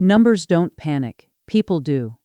Numbers don't panic, people do.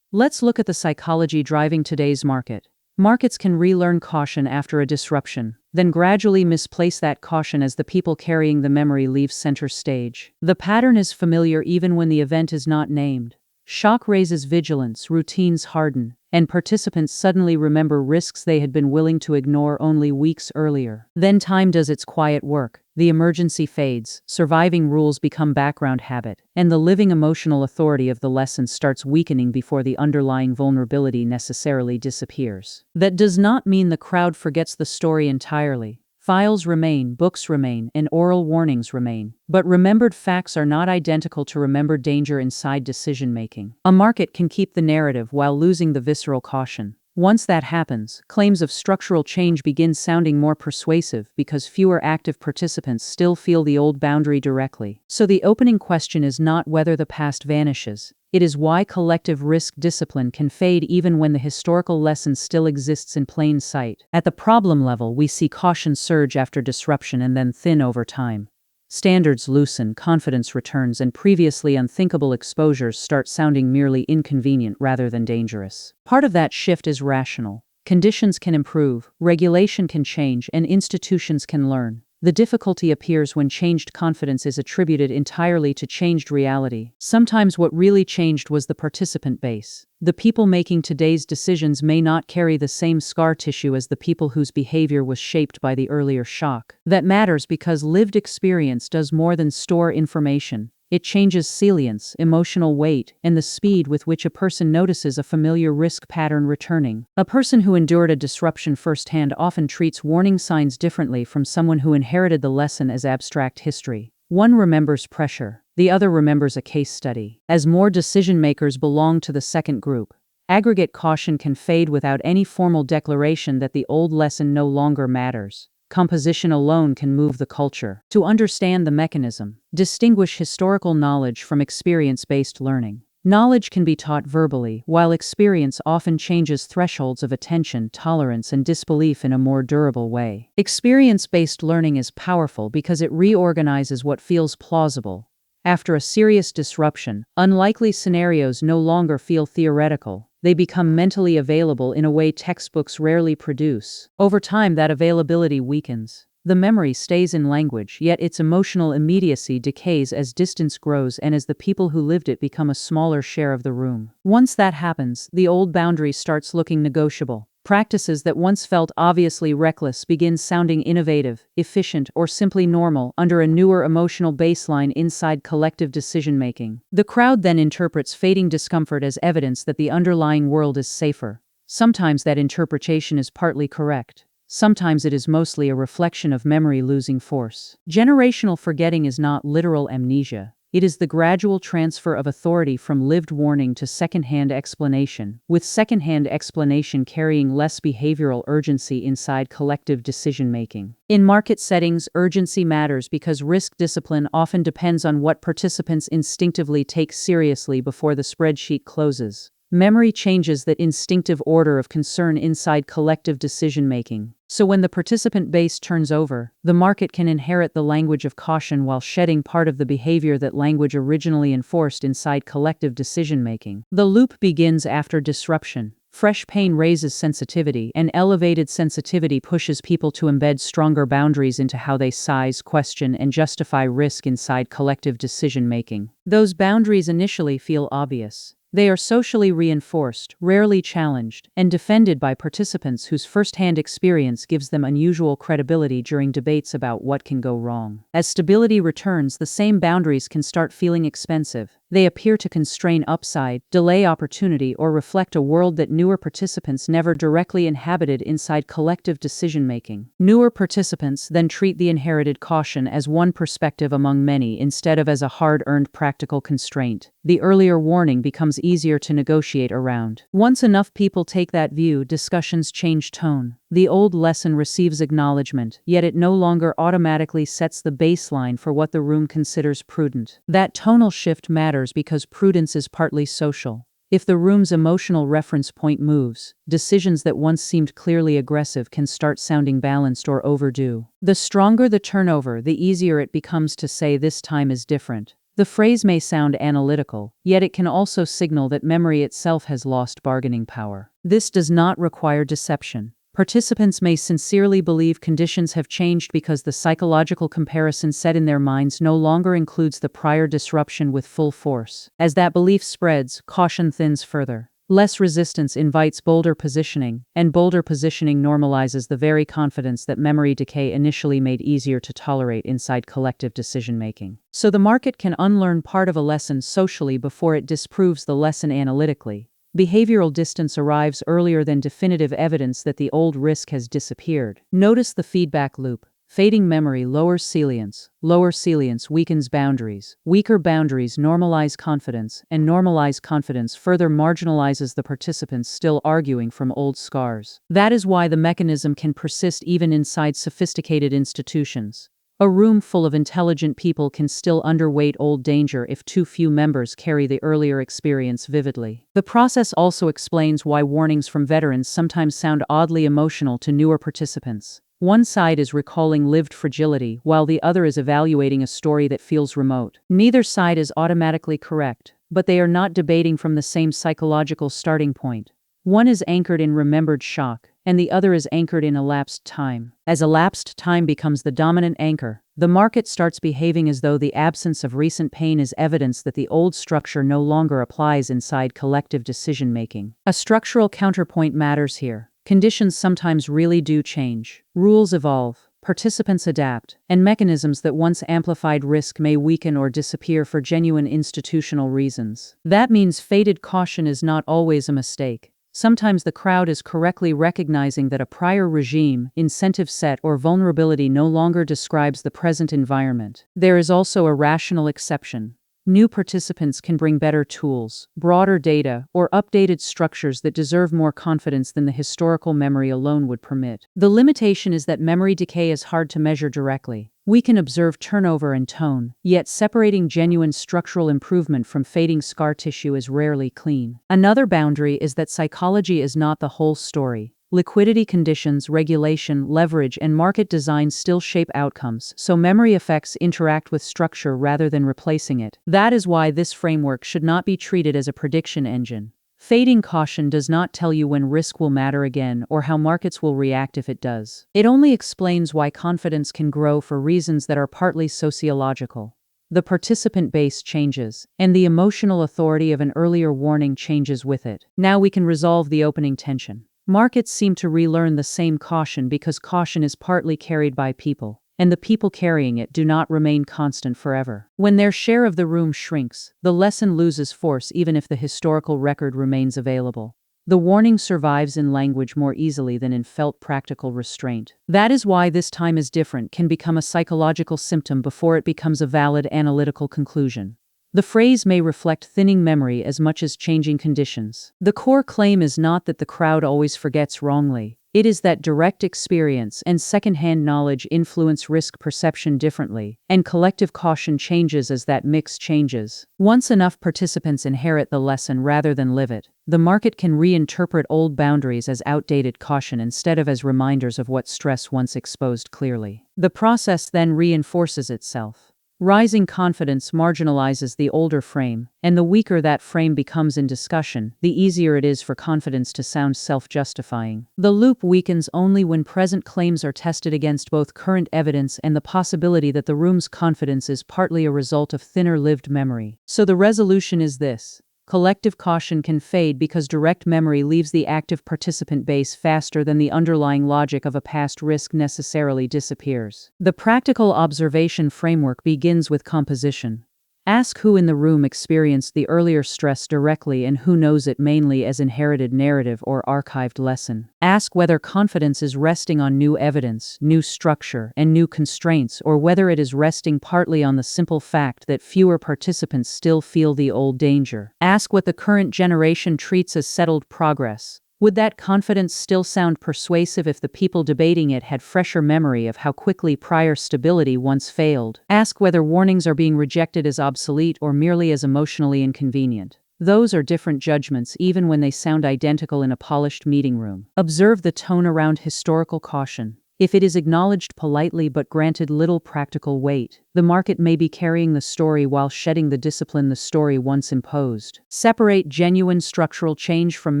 Let's look at the psychology driving today's market. Markets can relearn caution after a disruption, then gradually misplace that caution as the people carrying the memory leave center stage. The pattern is familiar even when the event is not named. Shock raises vigilance, routines harden, and participants suddenly remember risks they had been willing to ignore only weeks earlier. Then time does its quiet work. The emergency fades, surviving rules become background habit, and the living emotional authority of the lesson starts weakening before the underlying vulnerability necessarily disappears. That does not mean the crowd forgets the story entirely. Files remain, books remain, and oral warnings remain. But remembered facts are not identical to remembered danger inside decision-making. A market can keep the narrative while losing the visceral caution. Once that happens, claims of structural change begin sounding more persuasive because fewer active participants still feel the old boundary directly. So the opening question is not whether the past vanishes. It is why collective risk discipline can fade even when the historical lesson still exists in plain sight. At the problem level, we see caution surge after disruption and then thin over time. Standards loosen, confidence returns, and previously unthinkable exposures start sounding merely inconvenient rather than dangerous. Part of that shift is rational. Conditions can improve, regulation can change, and institutions can learn. The difficulty appears when changed confidence is attributed entirely to changed reality. Sometimes what really changed was the participant base. The people making today's decisions may not carry the same scar tissue as the people whose behavior was shaped by the earlier shock. That matters because lived experience does more than store information. It changes salience, emotional weight, and the speed with which a person notices a familiar risk pattern returning. A person who endured a disruption firsthand often treats warning signs differently from someone who inherited the lesson as abstract history. One remembers pressure, the other remembers a case study. As more decision-makers belong to the second group, aggregate caution can fade without any formal declaration that the old lesson no longer matters. Composition alone can move the culture. To understand the mechanism, distinguish historical knowledge from experience-based learning. Knowledge can be taught verbally, while experience often changes thresholds of attention, tolerance, and disbelief in a more durable way. Experience-based learning is powerful because it reorganizes what feels plausible. After a serious disruption, unlikely scenarios no longer feel theoretical. They become mentally available in a way textbooks rarely produce. Over time, that availability weakens. The memory stays in language, yet its emotional immediacy decays as distance grows and as the people who lived it become a smaller share of the room. Once that happens, the old boundary starts looking negotiable. Practices that once felt obviously reckless begin sounding innovative, efficient, or simply normal under a newer emotional baseline inside collective decision-making. The crowd then interprets fading discomfort as evidence that the underlying world is safer. Sometimes that interpretation is partly correct. Sometimes it is mostly a reflection of memory losing force. Generational forgetting is not literal amnesia. It is the gradual transfer of authority from lived warning to secondhand explanation, with secondhand explanation carrying less behavioral urgency inside collective decision-making. In market settings, urgency matters because risk discipline often depends on what participants instinctively take seriously before the spreadsheet closes. Memory changes that instinctive order of concern inside collective decision-making. So when the participant base turns over, the market can inherit the language of caution while shedding part of the behavior that language originally enforced inside collective decision-making. The loop begins after disruption. Fresh pain raises sensitivity, and elevated sensitivity pushes people to embed stronger boundaries into how they size, question, and justify risk inside collective decision-making. Those boundaries initially feel obvious. They are socially reinforced, rarely challenged, and defended by participants whose first-hand experience gives them unusual credibility during debates about what can go wrong. As stability returns, the same boundaries can start feeling expensive. They appear to constrain upside, delay opportunity, or reflect a world that newer participants never directly inhabited inside collective decision-making. Newer participants then treat the inherited caution as one perspective among many instead of as a hard-earned practical constraint. The earlier warning becomes easier to negotiate around. Once enough people take that view, discussions change tone. The old lesson receives acknowledgement, yet it no longer automatically sets the baseline for what the room considers prudent. That tonal shift matters because prudence is partly social. If the room's emotional reference point moves, decisions that once seemed clearly aggressive can start sounding balanced or overdue. The stronger the turnover, the easier it becomes to say this time is different. The phrase may sound analytical, yet it can also signal that memory itself has lost bargaining power. This does not require deception. Participants may sincerely believe conditions have changed because the psychological comparison set in their minds no longer includes the prior disruption with full force. As that belief spreads, caution thins further. Less resistance invites bolder positioning, and bolder positioning normalizes the very confidence that memory decay initially made easier to tolerate inside collective decision-making. So the market can unlearn part of a lesson socially before it disproves the lesson analytically. Behavioral distance arrives earlier than definitive evidence that the old risk has disappeared. Notice the feedback loop. Fading memory lowers salience. Lower salience weakens boundaries. Weaker boundaries normalize confidence, and normalized confidence further marginalizes the participants still arguing from old scars. That is why the mechanism can persist even inside sophisticated institutions. A room full of intelligent people can still underweight old danger if too few members carry the earlier experience vividly. The process also explains why warnings from veterans sometimes sound oddly emotional to newer participants. One side is recalling lived fragility, while the other is evaluating a story that feels remote. Neither side is automatically correct, but they are not debating from the same psychological starting point. One is anchored in remembered shock, and the other is anchored in elapsed time. As elapsed time becomes the dominant anchor, the market starts behaving as though the absence of recent pain is evidence that the old structure no longer applies inside collective decision-making. A structural counterpoint matters here. Conditions sometimes really do change. Rules evolve. Participants adapt, and mechanisms that once amplified risk may weaken or disappear for genuine institutional reasons. That means faded caution is not always a mistake. Sometimes the crowd is correctly recognizing that a prior regime, incentive set, or vulnerability no longer describes the present environment. There is also a rational exception. New participants can bring better tools, broader data, or updated structures that deserve more confidence than the historical memory alone would permit. The limitation is that memory decay is hard to measure directly. We can observe turnover and tone, yet separating genuine structural improvement from fading scar tissue is rarely clean. Another boundary is that psychology is not the whole story. Liquidity conditions, regulation, leverage, and market design still shape outcomes, so memory effects interact with structure rather than replacing it. That is why this framework should not be treated as a prediction engine. Fading caution does not tell you when risk will matter again or how markets will react if it does. It only explains why confidence can grow for reasons that are partly sociological. The participant base changes, and the emotional authority of an earlier warning changes with it. Now we can resolve the opening tension. Markets seem to relearn the same caution because caution is partly carried by people, and the people carrying it do not remain constant forever. When their share of the room shrinks, the lesson loses force even if the historical record remains available. The warning survives in language more easily than in felt practical restraint. That is why this time is different can become a psychological symptom before it becomes a valid analytical conclusion. The phrase may reflect thinning memory as much as changing conditions. The core claim is not that the crowd always forgets wrongly. It is that direct experience and secondhand knowledge influence risk perception differently, and collective caution changes as that mix changes. Once enough participants inherit the lesson rather than live it, the market can reinterpret old boundaries as outdated caution instead of as reminders of what stress once exposed clearly. The process then reinforces itself. Rising confidence marginalizes the older frame, and the weaker that frame becomes in discussion, the easier it is for confidence to sound self-justifying. The loop weakens only when present claims are tested against both current evidence and the possibility that the room's confidence is partly a result of thinner lived memory. So the resolution is this. Collective caution can fade because direct memory leaves the active participant base faster than the underlying logic of a past risk necessarily disappears. The practical observation framework begins with composition. Ask who in the room experienced the earlier stress directly and who knows it mainly as inherited narrative or archived lesson. Ask whether confidence is resting on new evidence, new structure, and new constraints, or whether it is resting partly on the simple fact that fewer participants still feel the old danger. Ask what the current generation treats as settled progress. Would that confidence still sound persuasive if the people debating it had fresher memory of how quickly prior stability once failed? Ask whether warnings are being rejected as obsolete or merely as emotionally inconvenient. Those are different judgments even when they sound identical in a polished meeting room. Observe the tone around historical caution. If it is acknowledged politely but granted little practical weight, the market may be carrying the story while shedding the discipline the story once imposed. Separate genuine structural change from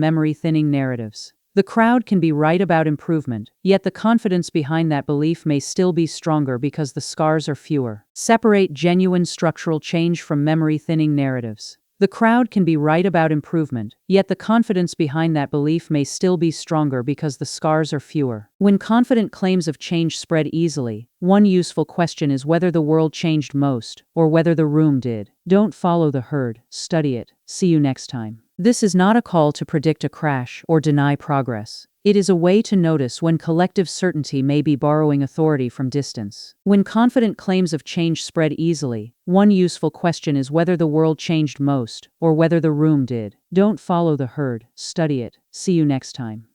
memory-thinning narratives. The crowd can be right about improvement, yet the confidence behind that belief may still be stronger because the scars are fewer. Separate genuine structural change from memory-thinning narratives. The crowd can be right about improvement, yet the confidence behind that belief may still be stronger because the scars are fewer. When confident claims of change spread easily, one useful question is whether the world changed most, or whether the room did. Don't follow the herd, study it. See you next time. This is not a call to predict a crash or deny progress. It is a way to notice when collective certainty may be borrowing authority from distance. When confident claims of change spread easily, one useful question is whether the world changed most, or whether the room did. Don't follow the herd, study it. See you next time.